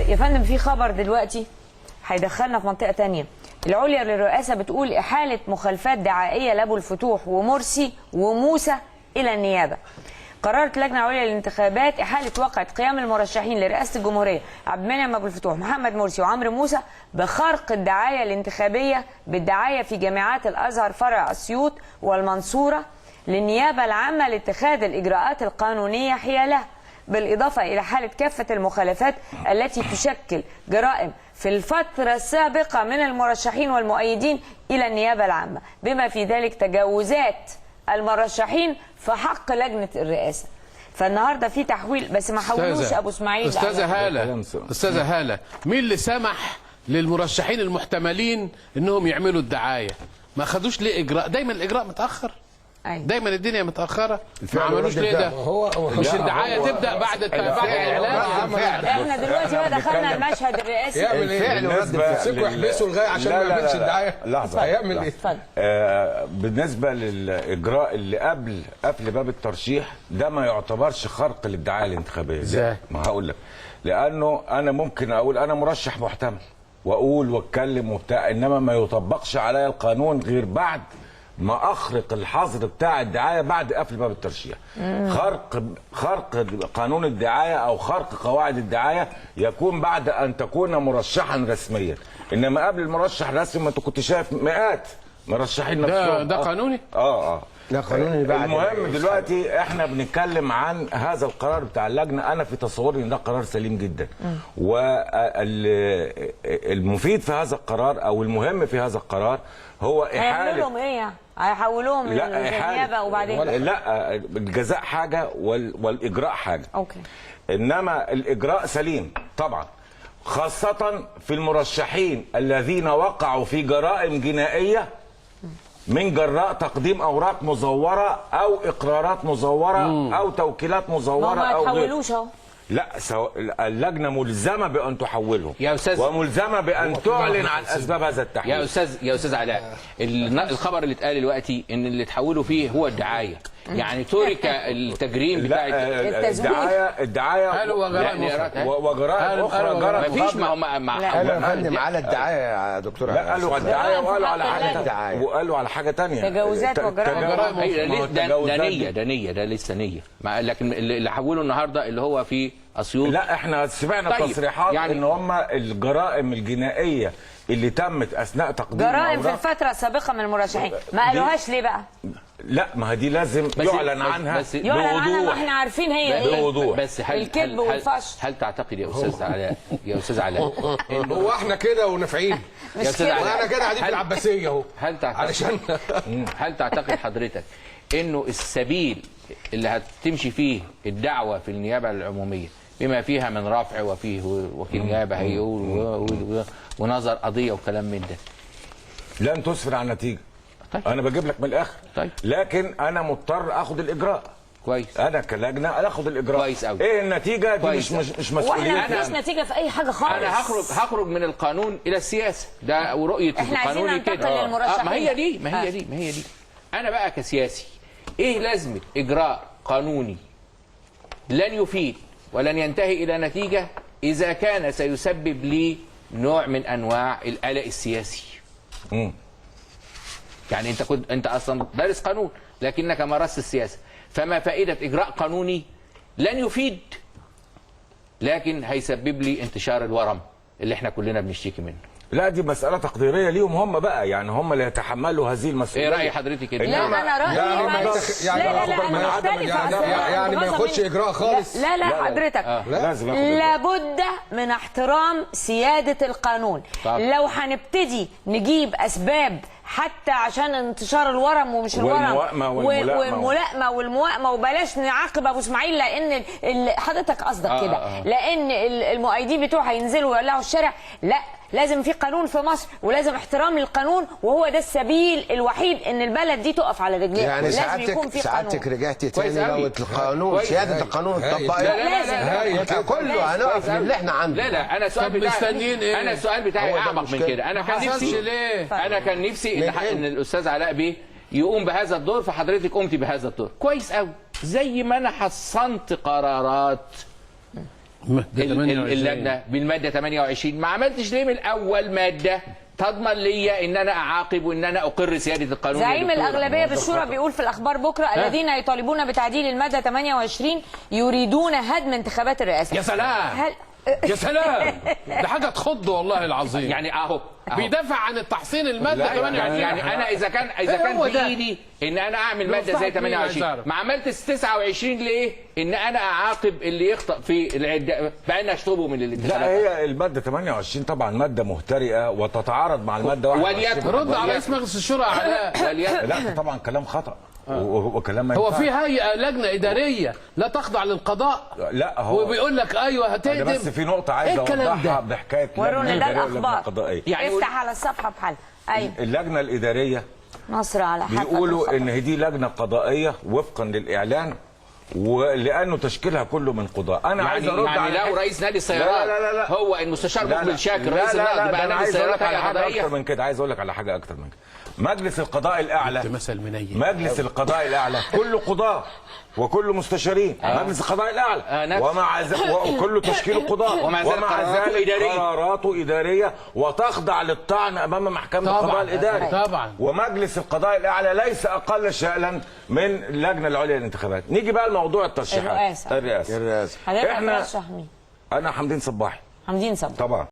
يا فندم في خبر دلوقتي هيدخلنا في منطقة تانية. العليا للرئاسة بتقول إحالة مخالفات دعائية لأبو الفتوح ومرسي وموسى إلى النيابة. قررت اللجنة العليا للانتخابات إحالة واقعة قيام المرشحين لرئاسة الجمهورية عبد المنعم أبو الفتوح، محمد مرسي، وعمرو موسى بخرق الدعاية الانتخابية بالدعاية في جامعات الأزهر فرع أسيوط والمنصورة للنيابة العامة لاتخاذ الإجراءات القانونية حيالها، بالإضافة إلى حالة كافة المخالفات التي تشكل جرائم في الفترة السابقة من المرشحين والمؤيدين إلى النيابة العامة، بما في ذلك تجاوزات المرشحين في حق لجنة الرئاسة. فالنهارده في تحويل، بس ما حولوش أبو إسماعيل. أستاذة هالة، مين اللي سمح للمرشحين المحتملين إنهم يعملوا الدعاية؟ ما خدوش ليه إجراء؟ دايما الإجراء متأخر. دايما الدنيا متأخرة. ما عملوش ليه ده؟ مش الدعاية تبدأ بعد الإعلان. احنا دلوقتي بقى دخلنا المشهد الرئاسي. يعمل ايه؟ يمسكوا يحبسوا لغايه عشان ما يعملش الدعايه. لحظه، هيعمل ايه؟ بالنسبه للاجراء اللي قبل باب الترشيح ده ما يعتبرش خرق للدعايه الانتخابيه. ازاي؟ ما هقول لك. لانه انا ممكن اقول انا مرشح محتمل واقول واتكلم وبتاع، انما ما يطبقش عليا القانون غير بعد ما اخرق الحظر بتاع الدعايه بعد قفل باب الترشيح. خرق قانون الدعايه او خرق قواعد الدعايه يكون بعد ان تكون مرشحا رسميا، انما قبل المرشح الرسمي ما انت كنت شايف مئات مرشحين نفسهم. ده قانوني؟ لا قانوني بعد. المهم دلوقتي احنا بنتكلم عن هذا القرار بتاع اللجنه. انا في تصوري ان ده قرار سليم جدا، والمفيد في هذا القرار او المهم في هذا القرار هو احاله. هيعملوا لهم ايه يعني؟ هيحولوهم للنيابه وبعدين؟ لا، الجزاء حاجه والاجراء حاجه. اوكي. انما الاجراء سليم طبعا، خاصه في المرشحين الذين وقعوا في جرائم جنائيه من جراء تقديم اوراق مزوره او اقرارات مزوره او توكيلات مزوره. ما او تحولوش اهو. لا، اللجنه ملزمه بان تحولهم يا أستاذ، وملزمه بان تعلن عن اسباب هذا التحويل. يا استاذ علاء، الخبر اللي اتقال دلوقتي ان اللي تحولوا فيه هو الدعايه، يعني ترك التجريم بتاع الدعايه وجرائم اخرى جرت. مفيش. ما هم قالوا يا فندم على الدعايه يا دكتور. لا، قالوا على الدعايه وقالوا على حاجه ثانيه. تجاوزات وجرائم. ده نيه، ده لسه نيه. لكن اللي حولوا النهارده اللي هو في اسيوط. لا، احنا سمعنا تصريحات يعني ان هم الجرائم الجنائيه اللي تمت اثناء تقديم جرائم في الفتره السابقه من المرشحين، ما قالوهاش ليه بقى؟ لا، ما هي دي لازم يعلن عنها بوضوح. ما احنا عارفين هي ايه بوضوح. بس الكذب والفشل. هل تعتقد يا استاذ علاء هو احنا كده ونافعين؟ يا استاذ علاء احنا كده قاعدين في العباسيه اهو. هل تعتقد حضرتك انه السبيل اللي هتمشي فيه الدعوه في النيابه العموميه بما فيها من رفع وفيه وكيل نيابه هيقول ونظر قضيه وكلام من ده لن تسفر عن نتيجه؟ طيب. انا بجيب لك من الاخر. طيب. لكن انا مضطر اخد الاجراء. كويس. انا كلجنه اخد الاجراء. كويس قوي. ايه النتيجه دي؟ مش مسؤوليه. واحنا مفيش نتيجه في اي حاجه خالص. انا هخرج من القانون الى السياسه، ده ورؤيه القانون كده. ما هي دي. انا بقى كسياسي ايه لازمه اجراء قانوني لن يفيد ولن ينتهي الى نتيجه اذا كان سيسبب لي نوع من انواع القلق السياسي. يعني انت اصلا دارس قانون لكنك مارست السياسه، فما فائده اجراء قانوني لن يفيد لكن هيسبب لي انتشار الورم اللي احنا كلنا بنشتكي منه؟ لا، دي مسألة تقديرية ليهم هم بقى، يعني هم اللي يتحملوا هذه المسؤولية. ايه رأي حضرتك؟ لا، أنا رأيي يعني ما ياخدش إجراء خالص. لا حضرتك لابد من احترام سيادة القانون. لو هنبتدي نجيب أسباب حتى عشان انتشار الورم ومش الورم والملائمه وبلاش نعاقب ابو اسماعيل، لان حضرتك قصدك كده لان المؤيدين بتوعه هينزلوا ويولعوا الشارع. لا، لازم في قانون في مصر ولازم احترام للقانون، وهو ده السبيل الوحيد ان البلد دي تقف على رجليها. يعني سعادتك رجعتي تاني لو القانون سياده القانون اتطبقت لازم كله هنقف للي احنا عنده. لا، انا السؤال بتاعي مستنيين ايه؟ انا السؤال بتاعي اعمق من كده. انا كان نفسي ان الاستاذ علاء بيه يقوم بهذا الدور، فحضرتك قمتي بهذا الدور كويس قوي. زي ما انا حصنت قرارات اللجنه بالماده 28 ما عملتش ليه من الاول ماده تضمن لي ان انا اعاقب وان انا اقر سياده القانون؟ زعيم الاغلبيه بالشورى بيقول في الاخبار بكره الذين يطالبون بتعديل الماده 28 يريدون هدم انتخابات الرئاسه. يا سلام يا سلام، ده حاجه تخض والله العظيم. يعني اهو بيدافع عن التحصين الماده 28. يعني انا اذا كان في ايدي ان انا اعمل ماده زي 28 ما عملتش 29 ليه؟ ان انا اعاقب اللي يخطئ في بان اشطبه من الانتخابات. لا، هي الماده 28 طبعا ماده مهترئه وتتعارض مع الماده 21. رد على رئيس مجلس الشورى علاء. لا طبعا كلام خطا وكلام ما هو في هيئه لجنه اداريه لا تخضع للقضاء. لا هو وبيقول لك ايوه هتهدم. بس في نقطه عايز اوضحها بحكايه ورونا ده الاخبار يعني افتح على الصفحه بحالها. ايوه اللجنه الاداريه نصر على حق بيقولوا ان دي لجنه قضائيه وفقا للاعلان ولانه تشكيلها كله من قضاء. انا عايز ارد على لو رئيس نادي السيارات لا. هو المستشار مقبل شاكر رئيس النقد بقى نادي السيارات هيئه قضائيه اكتر من كده. عايز اقول لك على حاجه اكتر من كده. مجلس القضاء الاعلى مجلس القضاء الاعلى كله قضاة وكله مستشارين. مجلس القضاء الاعلى ومع وكله تشكيل قضاء ومع ذلك قراراته اداريه وتخضع للطعن امام محكمه القضاء الاداري طبعا. ومجلس القضاء الاعلى ليس اقل شأنا من اللجنه العليا للانتخابات. نيجي بقى لموضوع الترشيحات. الرئاسه احنا مين؟ انا حمدين صباحي حمدين صباحي طبعا.